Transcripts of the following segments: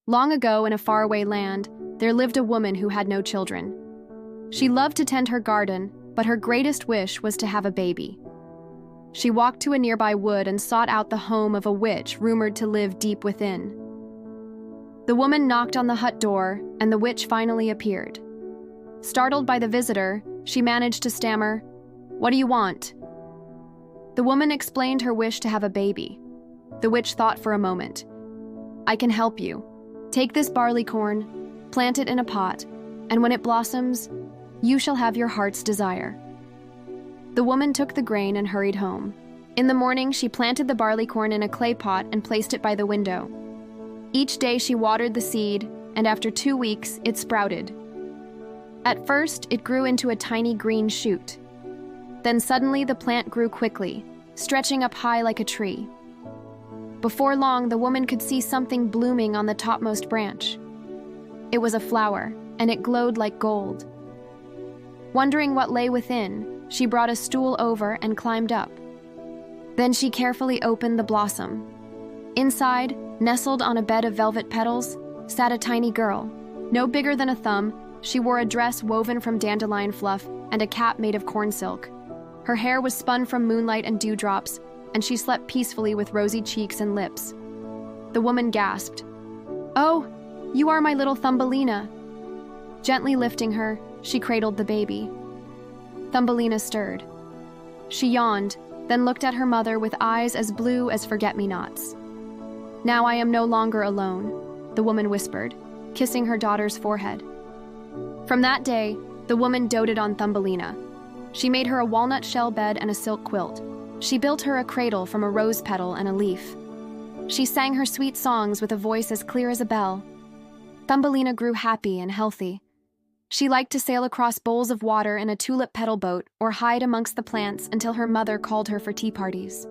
Long ago, in a faraway land, there lived a woman who had no children. She loved to tend her garden, but her greatest wish was to have a baby. She walked to a nearby wood and sought out the home of a witch rumored to live deep within. The woman knocked on the hut door, and the witch finally appeared. Startled by the visitor, she managed to stammer, "What do you want?" The woman explained her wish to have a baby. The witch thought for a moment. "I can help you. Take this barley corn, plant it in a pot, and when it blossoms, you shall have your heart's desire." The woman took the grain and hurried home. In the morning, she planted the barley corn in a clay pot and placed it by the window. Each day she watered the seed, and after 2 weeks, it sprouted. At first, it grew into a tiny green shoot. Then suddenly the plant grew quickly, stretching up high like a tree. Before long, the woman could see something blooming on the topmost branch. It was a flower, and it glowed like gold. Wondering what lay within, she brought a stool over and climbed up. Then she carefully opened the blossom. Inside, nestled on a bed of velvet petals, sat a tiny girl. No bigger than a thumb, she wore a dress woven from dandelion fluff and a cap made of corn silk. Her hair was spun from moonlight and dewdrops, and she slept peacefully with rosy cheeks and lips. The woman gasped, "Oh, you are my little Thumbelina." Gently lifting her, she cradled the baby. Thumbelina stirred. She yawned, then looked at her mother with eyes as blue as forget-me-nots. "Now I am no longer alone," the woman whispered, kissing her daughter's forehead. From that day, the woman doted on Thumbelina. She made her a walnut shell bed and a silk quilt. She built her a cradle from a rose petal and a leaf. She sang her sweet songs with a voice as clear as a bell. Thumbelina grew happy and healthy. She liked to sail across bowls of water in a tulip petal boat or hide amongst the plants until her mother called her for tea parties.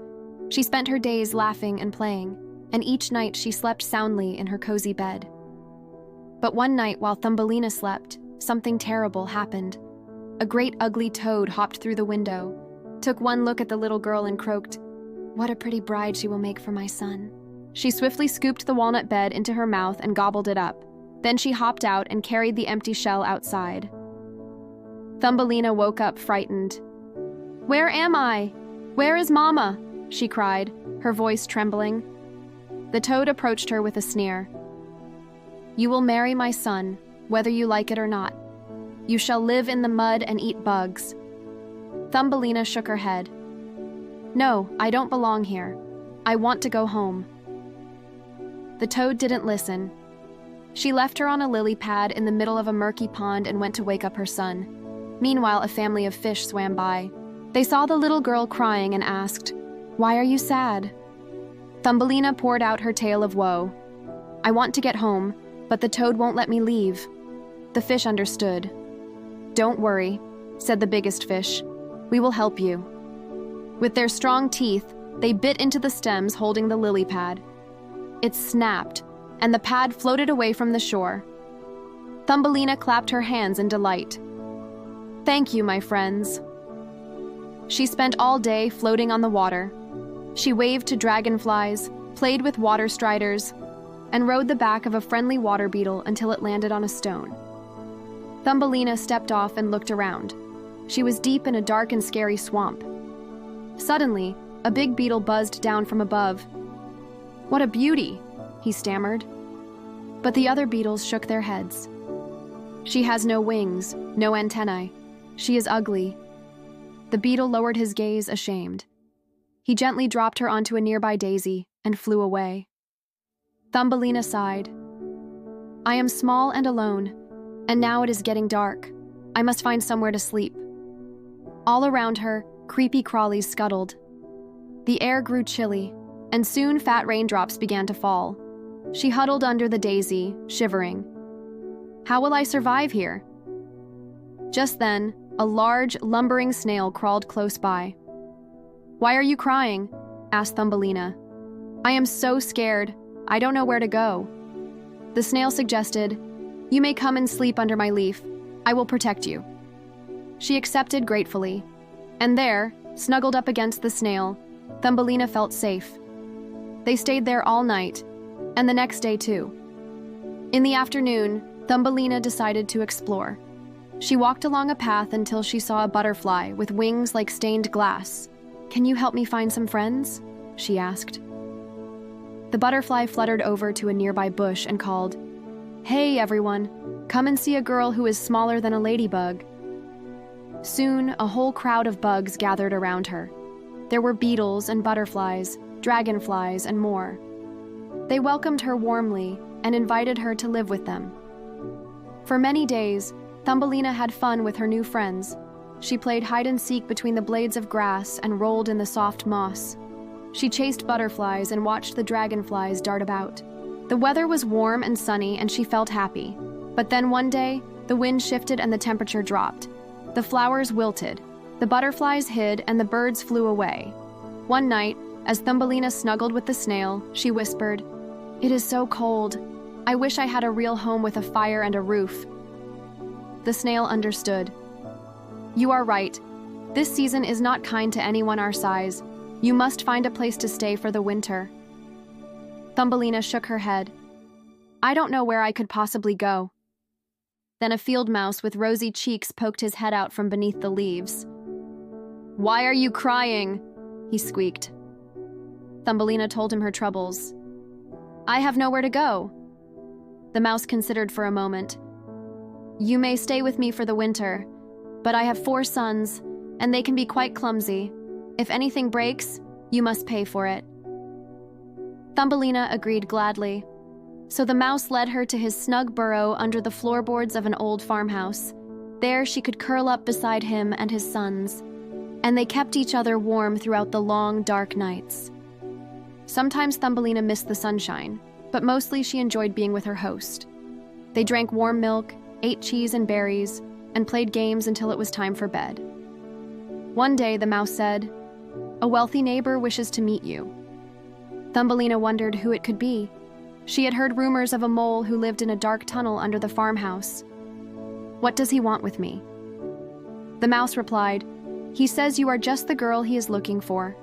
She spent her days laughing and playing, and each night she slept soundly in her cozy bed. But one night while Thumbelina slept, something terrible happened. A great ugly toad hopped through the window, took one look at the little girl and croaked, "What a pretty bride she will make for my son." She swiftly scooped the walnut bed into her mouth and gobbled it up. Then she hopped out and carried the empty shell outside. Thumbelina woke up frightened. "Where am I? Where is Mama?" she cried, her voice trembling. The toad approached her with a sneer. "You will marry my son, whether you like it or not. You shall live in the mud and eat bugs." Thumbelina shook her head. "No, I don't belong here. I want to go home." The toad didn't listen. She left her on a lily pad in the middle of a murky pond and went to wake up her son. Meanwhile, a family of fish swam by. They saw the little girl crying and asked, "Why are you sad?" Thumbelina poured out her tale of woe. "I want to get home, but the toad won't let me leave." The fish understood. "Don't worry," said the biggest fish. "We will help you." With their strong teeth, they bit into the stems holding the lily pad. It snapped, and the pad floated away from the shore. Thumbelina clapped her hands in delight. "Thank you, my friends." She spent all day floating on the water. She waved to dragonflies, played with water striders, and rode the back of a friendly water beetle until it landed on a stone. Thumbelina stepped off and looked around. She was deep in a dark and scary swamp. Suddenly, a big beetle buzzed down from above. "What a beauty!" he stammered. But the other beetles shook their heads. "She has no wings, no antennae. She is ugly." The beetle lowered his gaze, ashamed. He gently dropped her onto a nearby daisy and flew away. Thumbelina sighed. "I am small and alone, and now it is getting dark. I must find somewhere to sleep." All around her, creepy crawlies scuttled. The air grew chilly, and soon fat raindrops began to fall. She huddled under the daisy, shivering. "How will I survive here?" Just then, a large, lumbering snail crawled close by. "Why are you crying?" asked Thumbelina. "I am so scared. I don't know where to go." The snail suggested, "You may come and sleep under my leaf. I will protect you." She accepted gratefully, and there, snuggled up against the snail, Thumbelina felt safe. They stayed there all night, and the next day too. In the afternoon, Thumbelina decided to explore. She walked along a path until she saw a butterfly with wings like stained glass. "Can you help me find some friends?" she asked. The butterfly fluttered over to a nearby bush and called, "Hey everyone, come and see a girl who is smaller than a ladybug." Soon, a whole crowd of bugs gathered around her. There were beetles and butterflies, dragonflies, and more. They welcomed her warmly and invited her to live with them. For many days, Thumbelina had fun with her new friends. She played hide-and-seek between the blades of grass and rolled in the soft moss. She chased butterflies and watched the dragonflies dart about. The weather was warm and sunny, and she felt happy. But then one day, the wind shifted and the temperature dropped. The flowers wilted, the butterflies hid, and the birds flew away. One night, as Thumbelina snuggled with the snail, she whispered, "It is so cold. I wish I had a real home with a fire and a roof." The snail understood. "You are right. This season is not kind to anyone our size. You must find a place to stay for the winter." Thumbelina shook her head. "I don't know where I could possibly go." Then a field mouse with rosy cheeks poked his head out from beneath the leaves. "Why are you crying?" he squeaked. Thumbelina told him her troubles. "I have nowhere to go." The mouse considered for a moment. "You may stay with me for the winter, but I have 4 sons, and they can be quite clumsy. If anything breaks, you must pay for it." Thumbelina agreed gladly. So the mouse led her to his snug burrow under the floorboards of an old farmhouse. There she could curl up beside him and his sons, and they kept each other warm throughout the long, dark nights. Sometimes Thumbelina missed the sunshine, but mostly she enjoyed being with her host. They drank warm milk, ate cheese and berries, and played games until it was time for bed. One day, the mouse said, "A wealthy neighbor wishes to meet you." Thumbelina wondered who it could be. She had heard rumors of a mole who lived in a dark tunnel under the farmhouse. "What does he want with me?" The mouse replied, "He says you are just the girl he is looking for."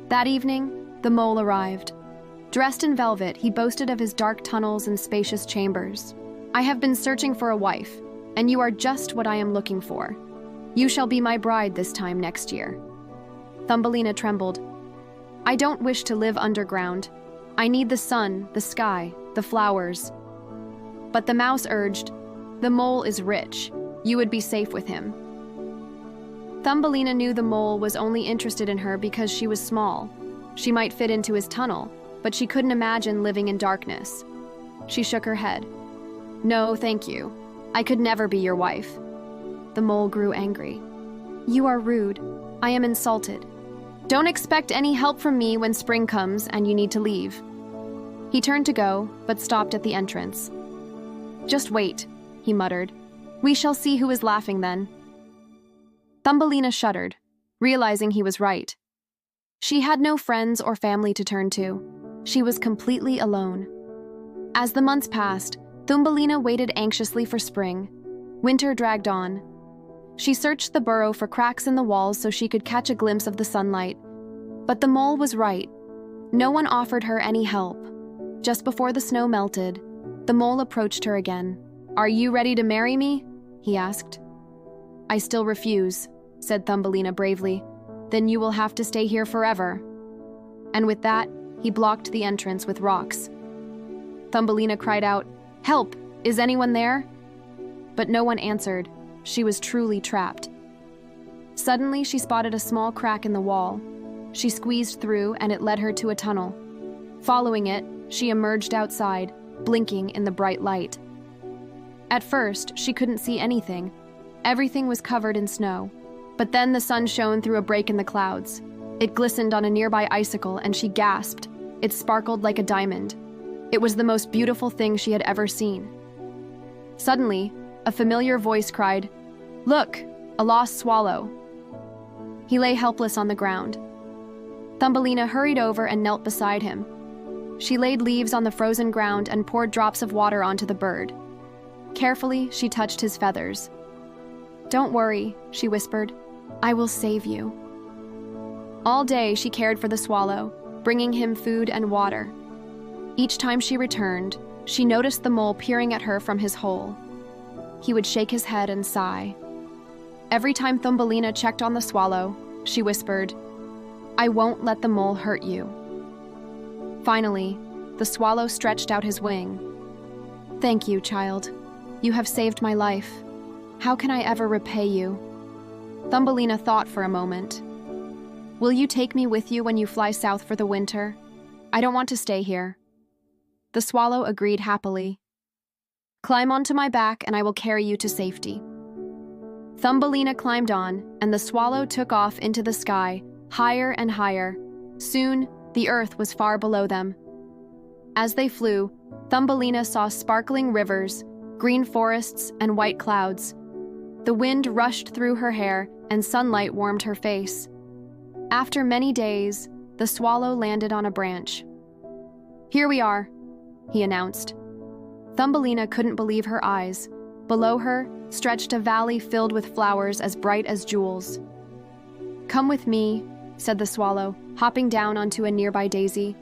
That evening, the mole arrived. Dressed in velvet, he boasted of his dark tunnels and spacious chambers. "I have been searching for a wife, and you are just what I am looking for. You shall be my bride this time next year." Thumbelina trembled. "I don't wish to live underground. I need the sun, the sky, the flowers." But the mouse urged, "The mole is rich. You would be safe with him." Thumbelina knew the mole was only interested in her because she was small. She might fit into his tunnel, but she couldn't imagine living in darkness. She shook her head. "No, thank you. I could never be your wife." The mole grew angry. "You are rude. I am insulted. Don't expect any help from me when spring comes and you need to leave." He turned to go, but stopped at the entrance. "Just wait," he muttered. "We shall see who is laughing then." Thumbelina shuddered, realizing he was right. She had no friends or family to turn to. She was completely alone. As the months passed, Thumbelina waited anxiously for spring. Winter dragged on. She searched the burrow for cracks in the walls so she could catch a glimpse of the sunlight. But the mole was right. No one offered her any help. Just before the snow melted, the mole approached her again. "Are you ready to marry me?" he asked. "I still refuse," said Thumbelina bravely. "Then you will have to stay here forever." And with that, he blocked the entrance with rocks. Thumbelina cried out, "Help! Is anyone there?" But no one answered. She was truly trapped. Suddenly, she spotted a small crack in the wall. She squeezed through, and it led her to a tunnel. Following it, she emerged outside, blinking in the bright light. At first, she couldn't see anything. Everything was covered in snow. But then the sun shone through a break in the clouds. It glistened on a nearby icicle, and she gasped. It sparkled like a diamond. It was the most beautiful thing she had ever seen. Suddenly, a familiar voice cried, "Look, a lost swallow." He lay helpless on the ground. Thumbelina hurried over and knelt beside him. She laid leaves on the frozen ground and poured drops of water onto the bird. Carefully, she touched his feathers. "Don't worry," she whispered. "I will save you." All day, she cared for the swallow, bringing him food and water. Each time she returned, She noticed the mole peering at her from his hole. He would shake his head and sigh. Every time Thumbelina checked on the swallow, she whispered, "I won't let the mole hurt you." Finally, the swallow stretched out his wing. "Thank you, child. You have saved my life. How can I ever repay you?" Thumbelina thought for a moment. "Will you take me with you when you fly south for the winter? I don't want to stay here." The swallow agreed happily. "Climb onto my back and I will carry you to safety." Thumbelina climbed on, and the swallow took off into the sky, higher and higher. Soon, the earth was far below them. As they flew, Thumbelina saw sparkling rivers, green forests, and white clouds. The wind rushed through her hair, and sunlight warmed her face. After many days, the swallow landed on a branch. "Here we are," he announced. Thumbelina couldn't believe her eyes. Below her stretched a valley filled with flowers as bright as jewels. "Come with me," said the swallow, hopping down onto a nearby daisy.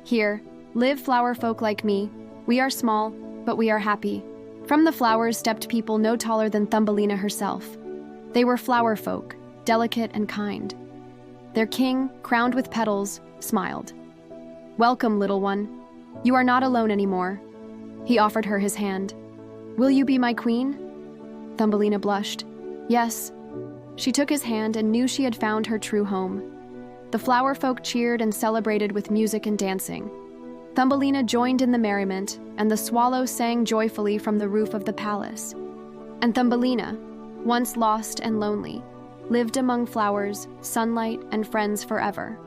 "Here, live flower folk like me. We are small, but we are happy." From the flowers stepped people no taller than Thumbelina herself. They were flower folk, delicate and kind. Their king, crowned with petals, smiled. "Welcome, little one. You are not alone anymore." He offered her his hand. "Will you be my queen?" Thumbelina blushed. "Yes." She took his hand and knew she had found her true home. The flower folk cheered and celebrated with music and dancing. Thumbelina joined in the merriment, and the swallow sang joyfully from the roof of the palace. And Thumbelina, once lost and lonely, lived among flowers, sunlight, and friends forever.